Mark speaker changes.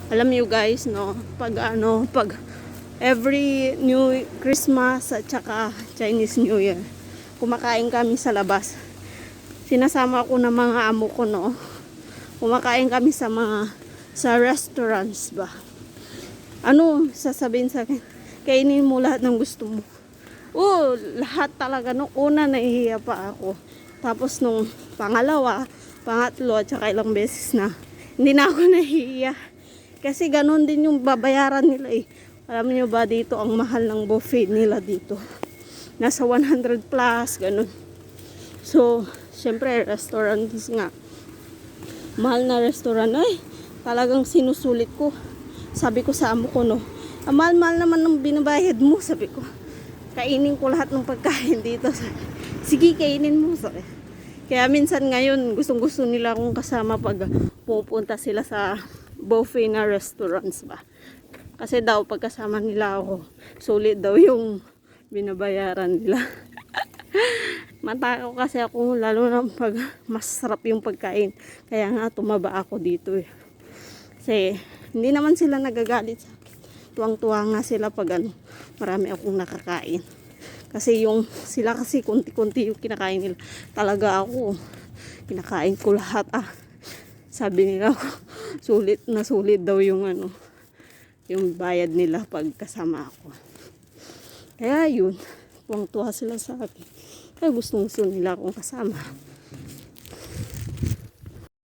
Speaker 1: Alam niyo guys, no, pag every New Christmas at saka Chinese New Year, kumakain kami sa labas. Sinasama ko ng mga amo ko, no. Kumakain kami sa restaurants ba. Ano sasabihin sa akin? Kainin mo lahat ng gusto mo. Lahat talaga. Nung una, nahihiya pa ako. Tapos nung pangalawa, pangatlo, at saka ilang beses na, hindi na ako nahihiya. Kasi ganun din yung babayaran nila eh. Alam niyo ba dito, ang mahal ng buffet nila dito. Nasa 100 plus, ganun. So, syempre, restaurant nga. Mahal na restaurant. Ay, talagang sinusulit ko. Sabi ko sa amo ko, no, mahal-mahal naman ng binabayad mo, sabi ko. Kainin ko lahat ng pagkain dito. Sige, kainin mo, sabi. Kaya minsan ngayon, gustong-gusto nila akong kasama pag pupunta sila sa buffet na restaurants ba. Kasi daw, pagkasama nila ako, sulit daw yung binabayaran nila. Matakaw kasi ako, lalo na pag masarap yung pagkain. Kaya nga, tumaba ako dito eh. Kasi, hindi naman sila nagagalit sa akin. Tuwang-tuwa nga sila pag marami akong nakakain. Kasi sila kasi kunti-kunti yung kinakain nila. Talaga ako, kinakain ko lahat Sabi nila ako, sulit na sulit daw yung yung bayad nila pag kasama ako. Kaya yun, tuwang-tuwa sila sa akin. Kaya gusto nila akong kasama.